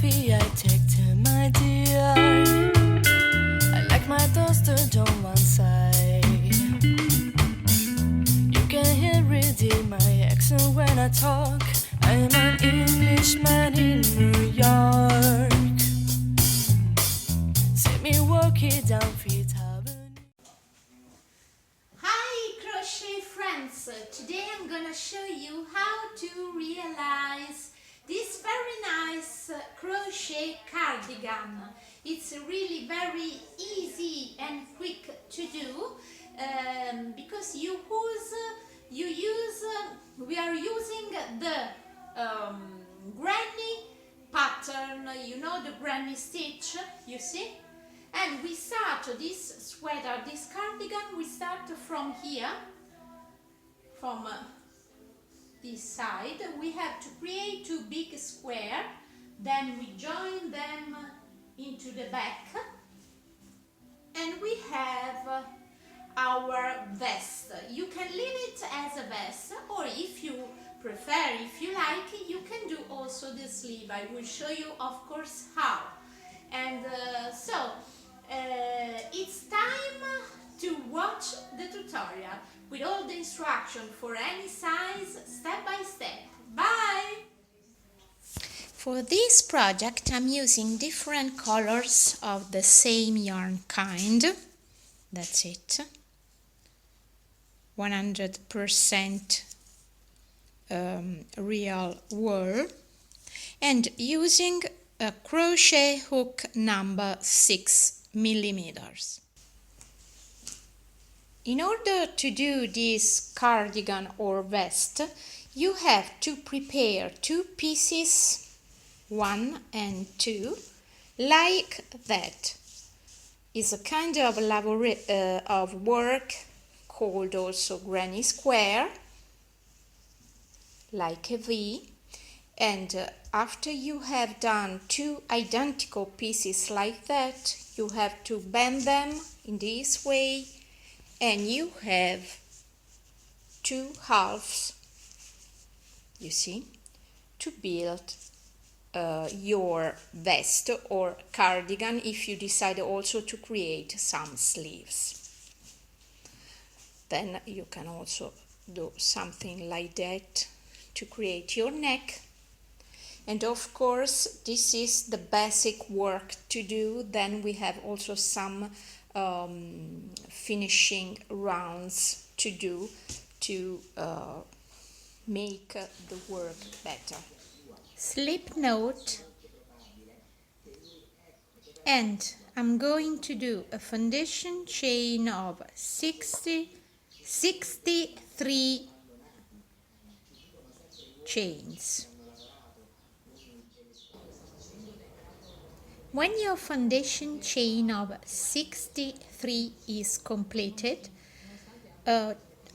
coffee I take to my dear. I like my toasted on one side. You can hear it in my accent when I talk. I'm an Englishman in New York. See me walking down Fifth Avenue. Hi crochet friends! Today I'm gonna show you how to realize this very nice crochet cardigan. It's really very easy and quick to do because we are using the granny pattern, you know, the granny stitch, you see? And we start this sweater, this cardigan, we start from here, from this side. We have to create two big squares, then we join them into the back, and we have our vest. You can leave it as a vest, or if you prefer, if you like, you can do also the sleeve. I will show you, of course, how. And it's time to watch the tutorial with all the instructions for any size, step by step. Bye! For this project I'm using different colors of the same yarn kind. That's it. 100% real wool, and using a crochet hook number 6 millimeters. In order to do this cardigan or vest, you have to prepare two pieces, 1 and 2, like that. It's a kind of work called also granny square, like a V. And after you have done two identical pieces like that, you have to bend them in this way, and you have two halves, you see, to build your vest or cardigan if you decide also to create some sleeves. Then you can also do something like that to create your neck. And of course, this is the basic work to do. Then we have also some finishing rounds to do to make the work better. Slip note, and I'm going to do a foundation chain of 63 chains. When your foundation chain of 63 is completed,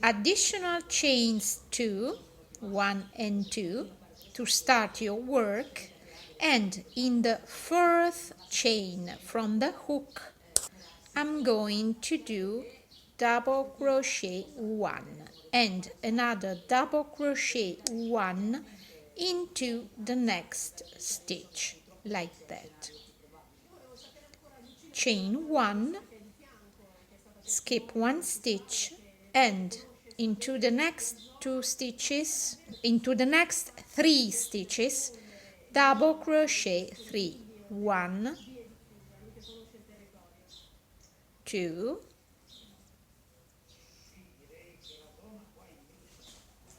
additional chains 2, 1 and 2 to start your work, and in the fourth chain from the hook I'm going to do double crochet 1 and another double crochet 1 into the next stitch, like that. Chain 1, skip 1 stitch, and into the next 3 stitches, double crochet 3, 1, 2,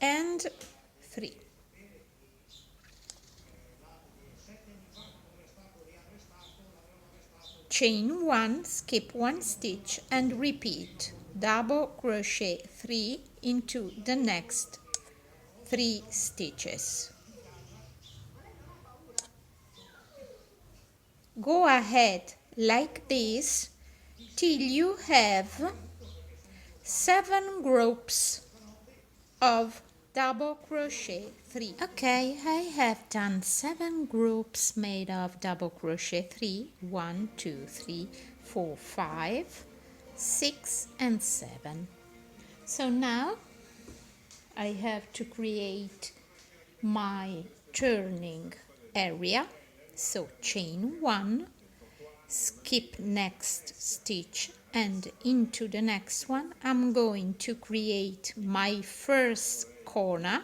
and 3. Chain 1, skip 1 stitch, and repeat double crochet 3 into the next 3 stitches. Go ahead like this till you have 7 groups of double crochet 3. Okay, I have done 7 groups made of double crochet 3, 1, 2, 3, 4, 5, 6 and 7. So now I have to create my turning area, So chain 1, skip next stitch, and into the next one I'm going to create my first corner,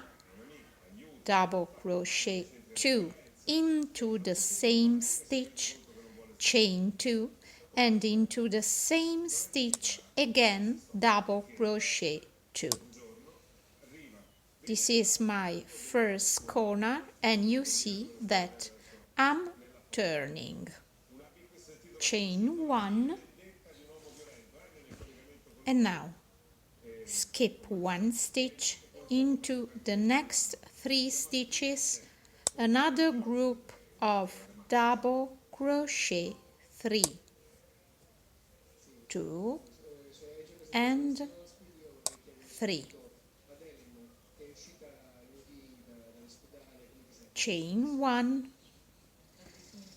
double crochet 2 into the same stitch, chain 2, and into the same stitch again, double crochet 2. This is my first corner, and you see that I'm turning. Chain 1, and now skip 1 stitch, into the next 3 stitches another group of double crochet 3, 2 and 3, chain 1,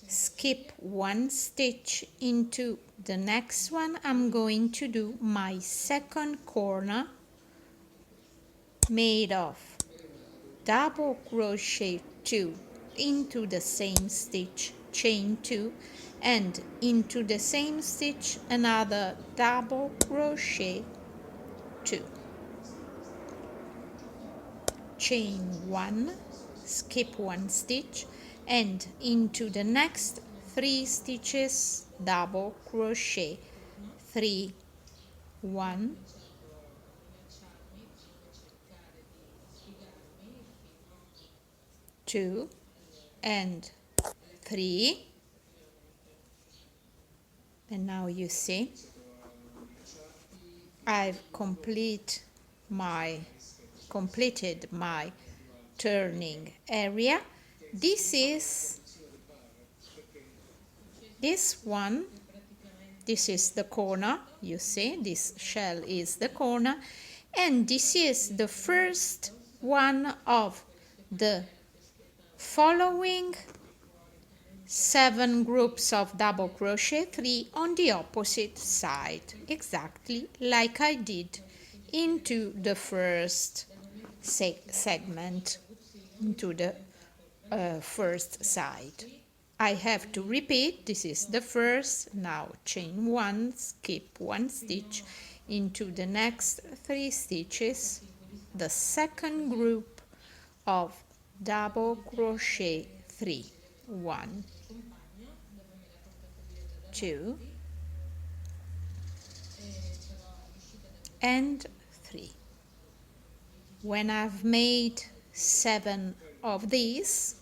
skip 1 stitch, into the next one I'm going to do my second corner made of double crochet 2 into the same stitch, chain 2, and into the same stitch another double crochet 2, chain 1, skip 1 stitch, and into the next 3 stitches double crochet 3, 1, 2 and 3, and now you see I've completed my turning area. This is the corner, you see, this shell is the corner, and this is the first one of the following 7 groups of double crochet 3 on the opposite side, exactly like I did into the first segment, into the first side. I have to repeat, this is the first, now chain 1, skip 1 stitch, into the next 3 stitches the second group of double crochet 3, 1, 2 and 3. When I've made 7 of these,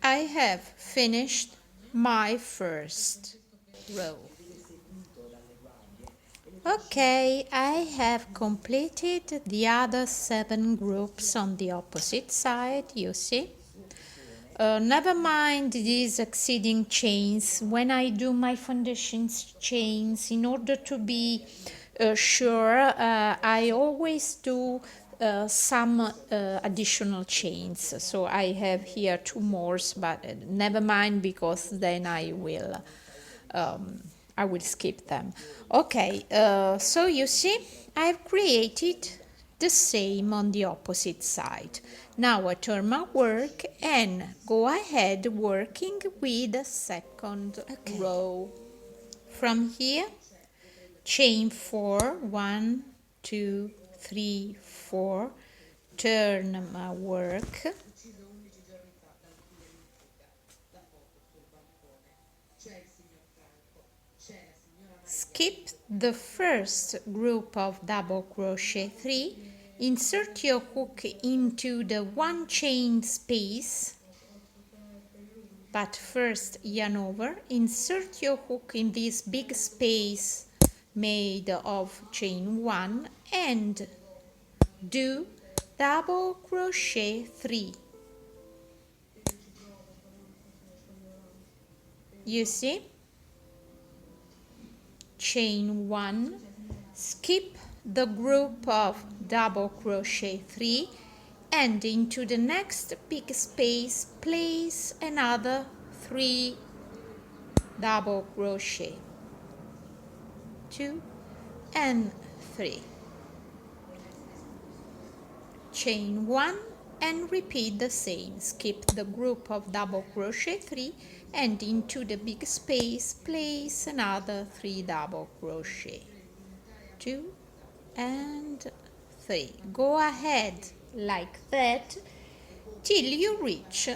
I have finished my first row. Okay, I have completed the other 7 groups on the opposite side, you see. Never mind these exceeding chains. When I do my foundation chains, in order to be sure, I always do some additional chains. So I have here 2 more, but never mind, because then I will skip them. Okay, so you see, I've created the same on the opposite side. Now I turn my work and go ahead working with the second row. From here, chain 4, 1, 2, 3, 4, turn my work, skip the first group of double crochet 3, insert your hook into the 1 chain space, but first yarn over, insert your hook in this big space made of chain 1 and do double crochet 3. You see? Chain 1, skip the group of double crochet 3, and into the next big space place another 3 double crochet, 2 and 3, chain 1, and repeat the same. Skip the group of double crochet 3 and into the big space place another 3 double crochet, 2 and 3. Go ahead like that till you reach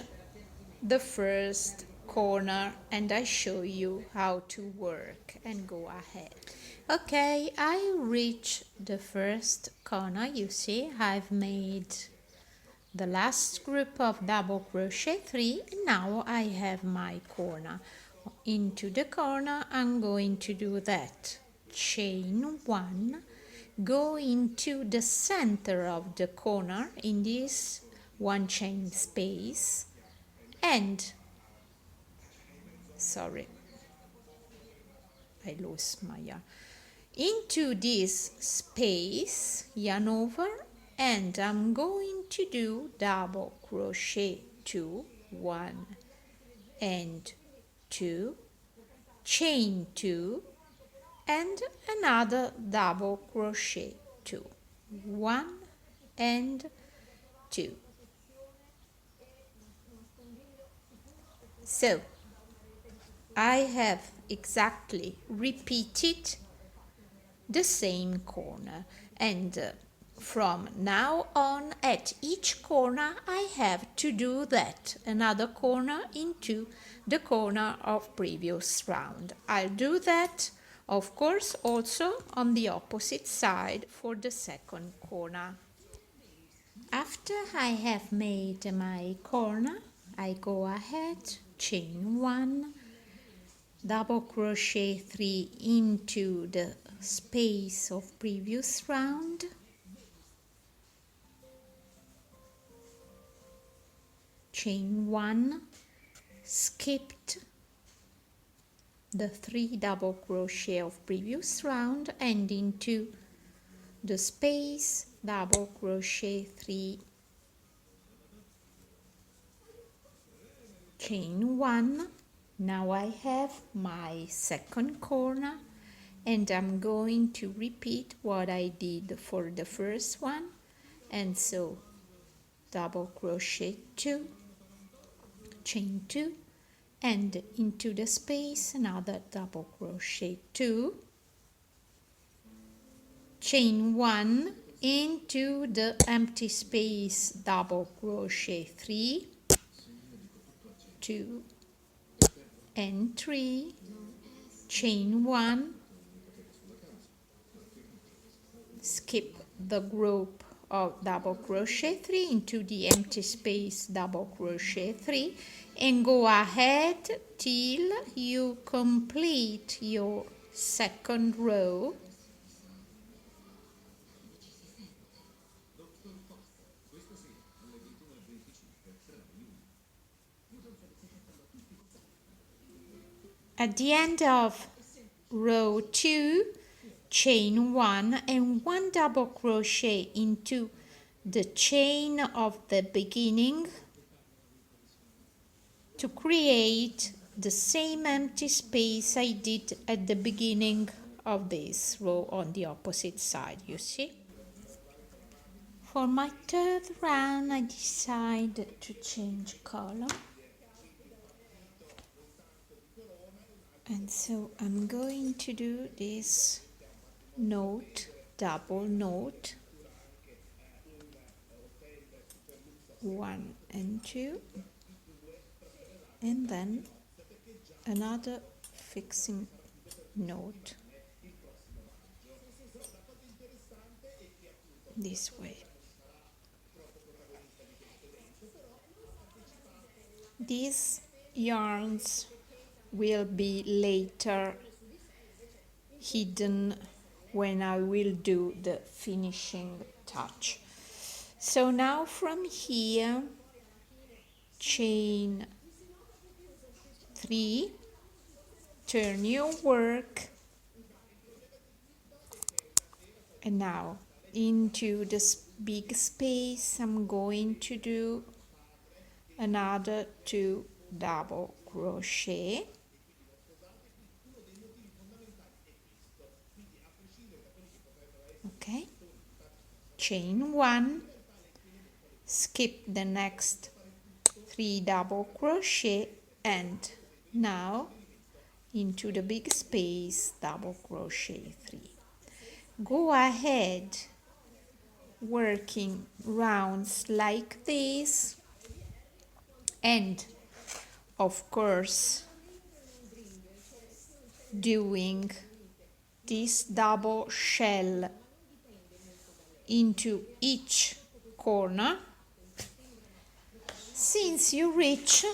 the first corner, and I show you how to work and go ahead. Okay, I reached the first corner. You see I've made the last group of double crochet 3 and now I have my corner. Into the corner I'm going to do that. Chain 1, go into the center of the corner in this one chain space and I lost my yarn. Into this space, yarn over, and I'm going to do double crochet 2, 1 and 2, chain 2 and another double crochet 2, 1 and 2. So I have exactly repeated the same corner, and from now on at each corner I have to do that, another corner into the corner of previous round. I'll do that of course also on the opposite side for the second corner. After I have made my corner, I go ahead, chain 1, double crochet 3 into the space of previous round, chain 1, skipped the 3 double crochet of previous round and into the space double crochet 3, chain 1. Now I have my second corner and I'm going to repeat what I did for the first one, and so double crochet 2, chain 2 and into the space another double crochet 2, chain 1, into the empty space double crochet 3, 2 and 3, chain 1, skip the group of double crochet 3 into the empty space double crochet 3 and go ahead till you complete your second row. At the end of row 2, chain 1 and 1 double crochet into the chain of the beginning to create the same empty space I did at the beginning of this row on the opposite side, you see. For my third round I decided to change color, and so I'm going to do this note, double note, 1 and 2, and then another fixing note this way. These yarns will be later hidden when I will do the finishing touch. So now from here, chain 3, turn your work, and now into this big space I'm going to do another 2 double crochet, okay, chain 1, skip the next 3 double crochet, and now into the big space double crochet 3. Go ahead working rounds like this, and of course doing this double shell into each corner since you reach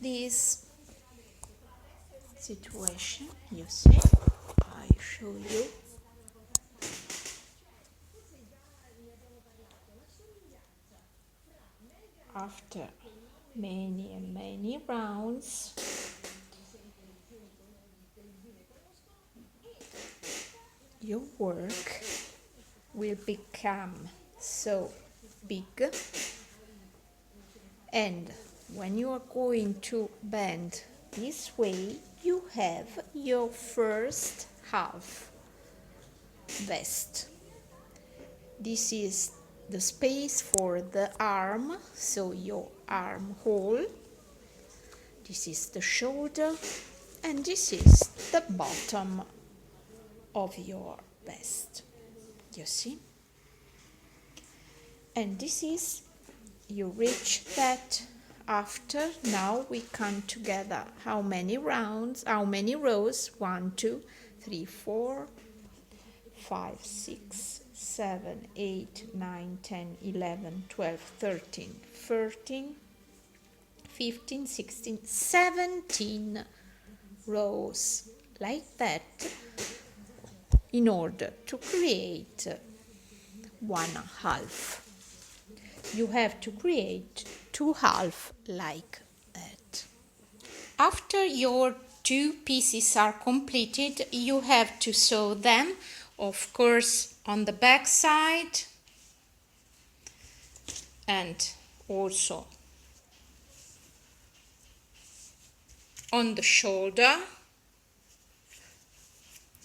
this situation. You see, I show you. After many and many rounds, your work will become so big, and when you are going to bend this way, you have your first half vest. This is the space for the arm, so your armhole. This is the shoulder, and this is the bottom of your vest. You see? And this is, you reach that after. Now we count together how many rounds, how many rows. 1, 2, 3, 4, 5, 6, 7, 8, 9, 10, 11, 12, 13, 14, 15, 16, 17 rows like that, in order to create 1/2. You have to create 2 halves like that. After your 2 pieces are completed, you have to sew them, of course, on the back side and also on the shoulder.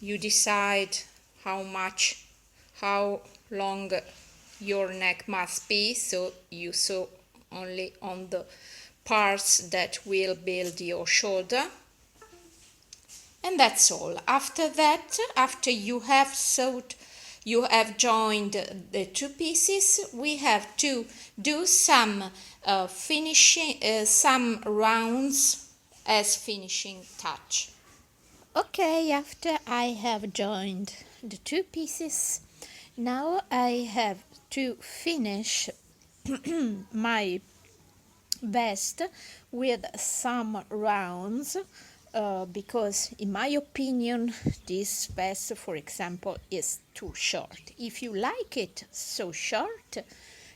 You decide how long your neck must be, so you sew only on the parts that will build your shoulder. And that's all. After that, after you have sewed, you have joined the 2 pieces, we have to do some finishing, some rounds as finishing touch. Okay, after I have joined the 2 pieces, now I have to finish my vest with some rounds, because in my opinion this vest, for example, is too short. If you like it so short,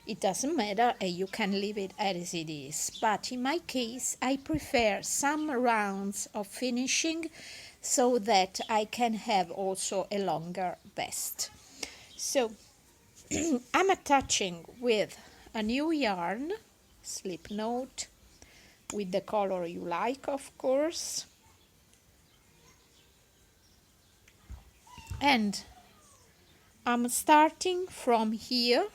it doesn't matter, you can leave it as it is, but in my case I prefer some rounds of finishing so that I can have also a longer vest. So I'm attaching with a new yarn, slip knot, with the color you like, of course, and I'm starting from here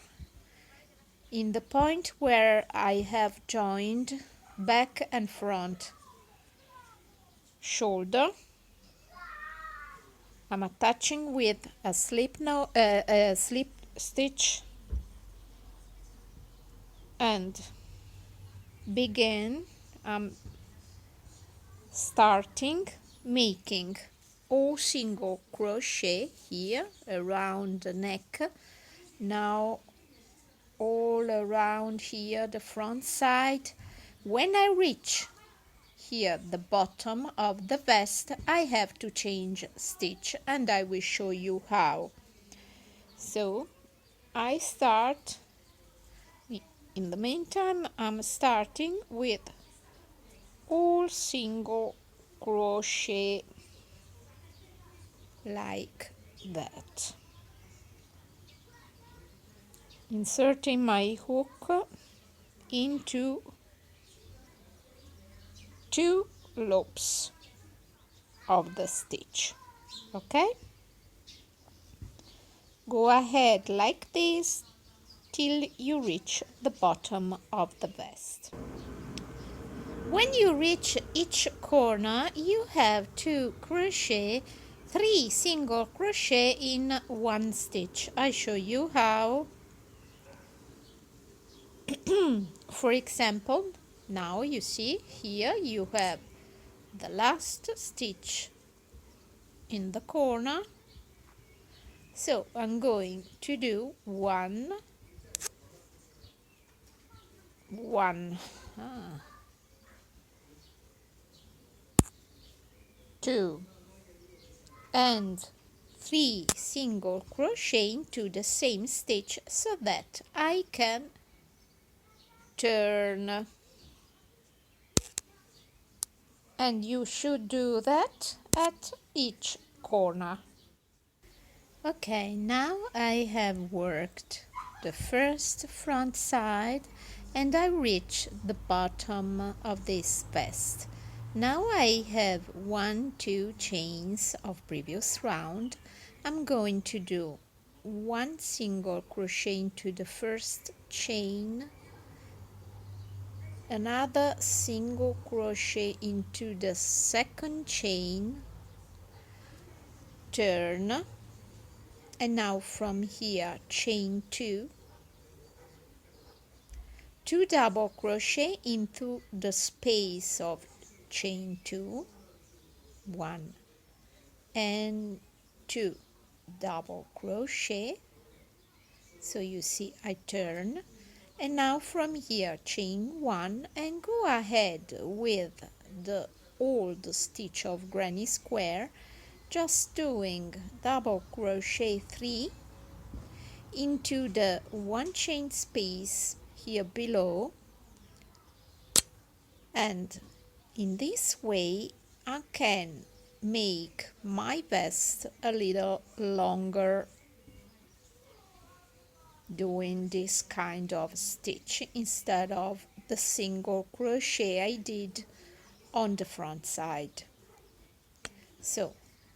in the point where I have joined back and front shoulder. I'm attaching with a slip stitch and begin. I'm starting making all single crochet here around the neck, now all around here the front side. When I reach here the bottom of the vest, I have to change stitch, and I will show you how. So I start, in the meantime I'm starting with all single crochet like that, inserting my hook into 2 loops of the stitch. Okay, Go ahead like this till you reach the bottom of the vest. When you reach each corner, you have to crochet 3 single crochet in one stitch. I show you how. For example, now you see here you have the last stitch in the corner. So I'm going to do one, 2 and 3 single crochet into the same stitch so that I can turn, and you should do that at each corner. Okay, now I have worked the first front side and I reach the bottom of this vest. Now I have 2 chains of previous round. I'm going to do 1 single crochet into the first chain, another single crochet into the second chain, turn, and now from here chain 2 double crochet into the space of chain 2, 1 and 2 double crochet. So you see I turn, and now from here chain 1 and go ahead with the old stitch of granny square, just doing double crochet 3 into the 1 chain space here below, and in this way I can make my vest a little longer doing this kind of stitch instead of the single crochet I did on the front side. So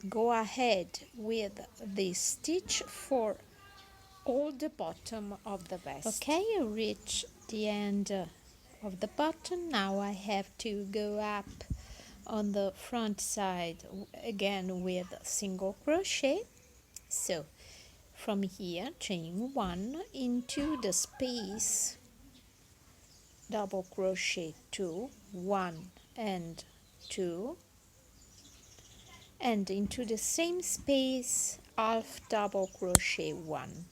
go ahead with this stitch for all the bottom of the vest. Okay, I reach the end of the button. Now I have to go up on the front side again with single crochet. So from here chain 1 into the space, double crochet 2, 1 and 2, and into the same space half double crochet 1,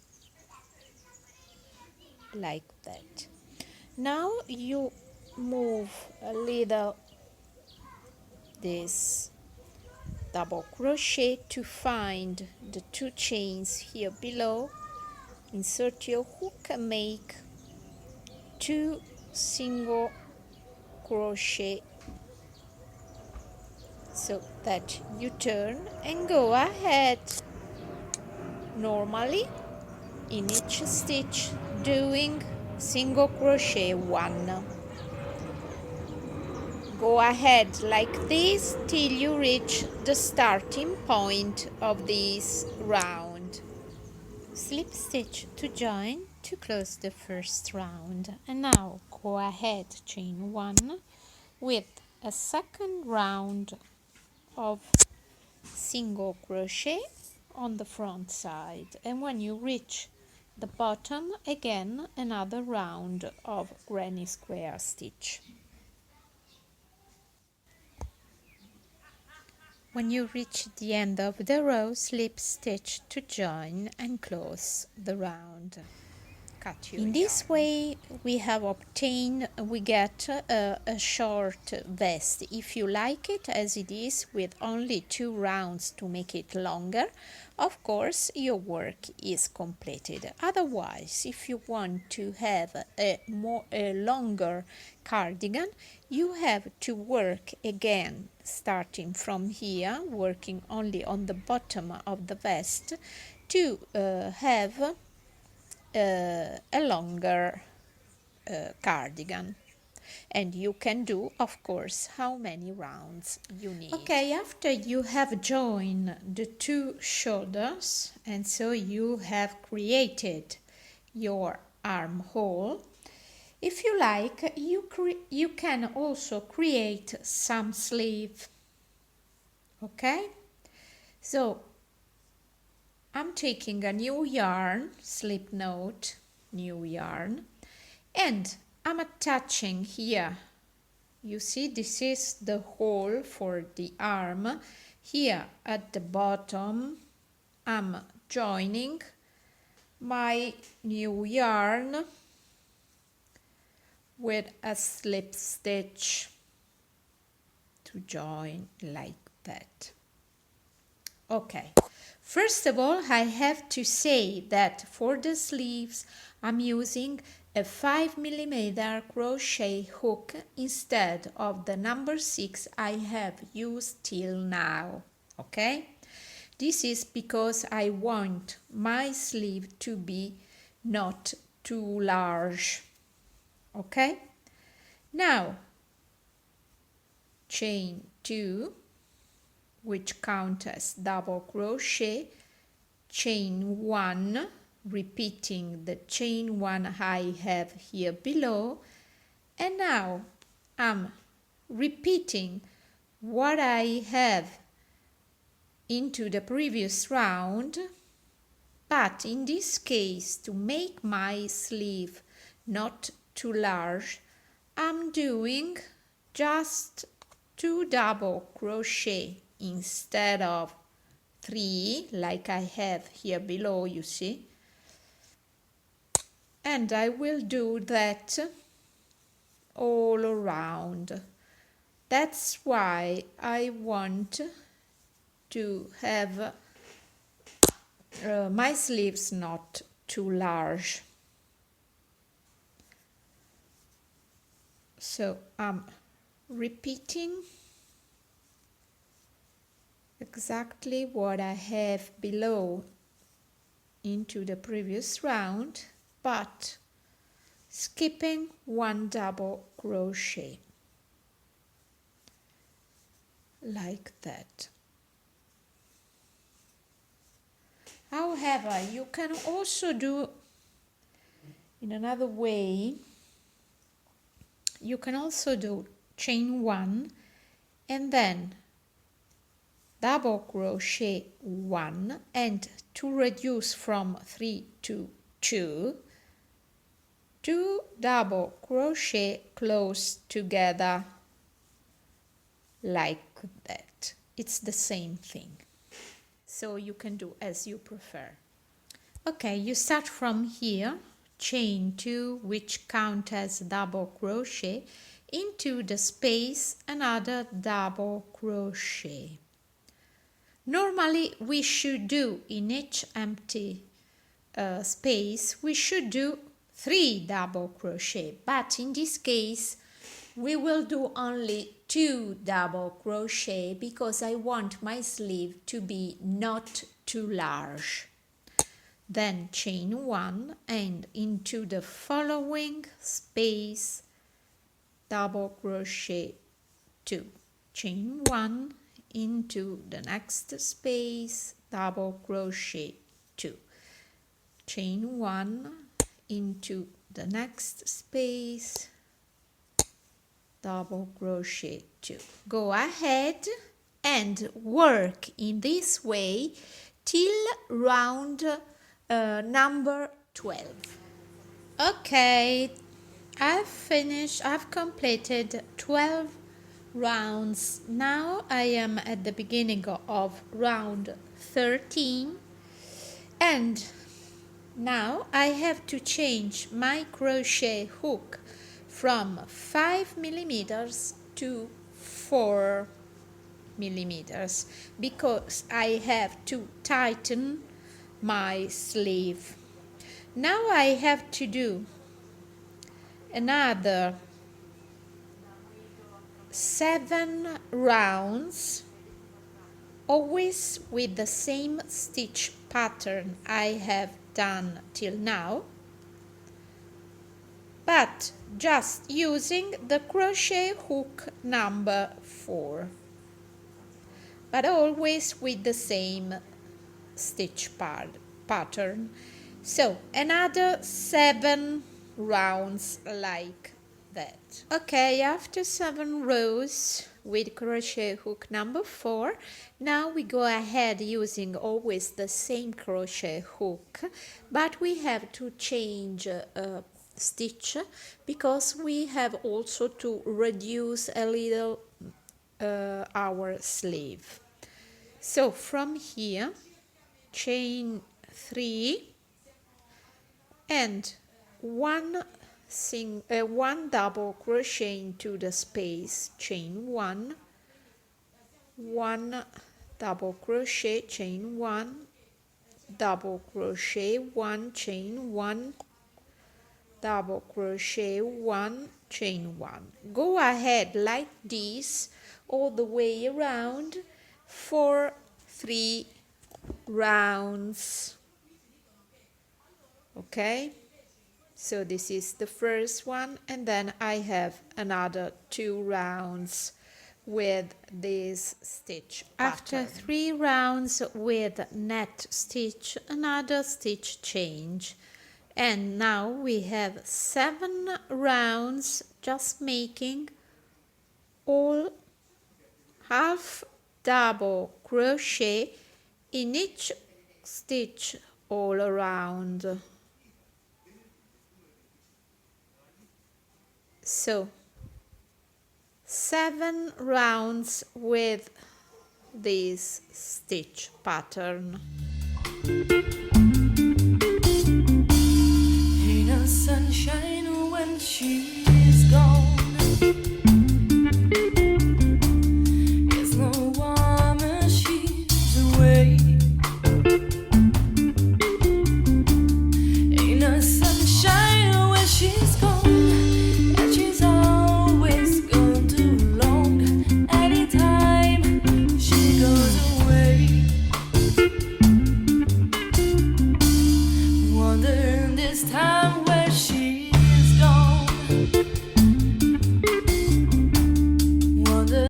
like that. Now you move a little this double crochet to find the 2 chains here below, insert your hook and make 2 single crochet so that you turn and go ahead normally in each stitch doing single crochet 1. Go ahead like this till you reach the starting point of this round. Slip stitch to join to close the first round, and now go ahead chain 1 with a second round of single crochet on the front side, and when you reach the bottom again another round of granny square stitch. When you reach the end of the row, slip stitch to join and close the round. In this way we get a short vest. If you like it as it is with only 2 rounds to make it longer, of course your work is completed. Otherwise, if you want to have a longer cardigan, you have to work again starting from here, working only on the bottom of the vest to have a longer cardigan. And you can do, of course, how many rounds you need. Okay, after you have joined the two shoulders, and so you have created your armhole, if you like, you can also create some sleeve. Okay? So, I'm taking a new yarn, slip knot, new yarn, and I'm attaching here. You see, this is the hole for the arm. Here at the bottom, I'm joining my new yarn with a slip stitch to join like that. Okay, first of all, I have to say that for the sleeves I'm using a 5mm crochet hook instead of the number 6 I have used till now. Okay, this is because I want my sleeve to be not too large. Okay, now chain 2, which count as double crochet, chain 1, repeating the chain 1 I have here below, and now I'm repeating what I have into the previous round, but in this case, to make my sleeve not too large, I'm doing just 2 double crochet instead of 3 like I have here below, you see, and I will do that all around. That's why I want to have my sleeves not too large. So I'm repeating exactly what I have below into the previous round, but skipping 1 double crochet like that. However, you can also do in another way. You can also do chain 1 and then double crochet 1, and to reduce from 3 to 2, 2 double crochet close together like that. It's the same thing, so you can do as you prefer. Okay, you start from here, chain 2, which count as double crochet, into the space another double crochet. Normally we should do in each empty space, we should do 3 double crochet, but in this case we will do only 2 double crochet because I want my sleeve to be not too large. Then chain 1 and into the following space double crochet 2, chain 1, into the next space double crochet 2, chain 1, into the next space double crochet 2. Go ahead and work in this way till round number 12. Okay, I've completed 12 rounds. Now I am at the beginning of round 13, and now I have to change my crochet hook from 5mm to 4mm because I have to tighten my sleeve. Now I have to do another 7 rounds, always with the same stitch pattern I have done till now, but just using the crochet hook number 4, but always with the same stitch pattern. So another 7 rounds like that. Okay, after 7 rows with crochet hook number 4, now we go ahead using always the same crochet hook, but we have to change stitch because we have also to reduce a little our sleeve. So from here, chain 3 and one double crochet into the space, chain 1, 1 double crochet, chain 1, double crochet 1, chain 1, double crochet 1, chain 1. Go ahead like this all the way around for 3 rounds. Okay, so this is the first one, and then I have another 2 rounds with this stitch pattern. After 3 rounds with net stitch, another stitch change, and now we have 7 rounds just making all half double crochet in each stitch all around. So 7 rounds with this stitch pattern. Ain't no sunshine when she's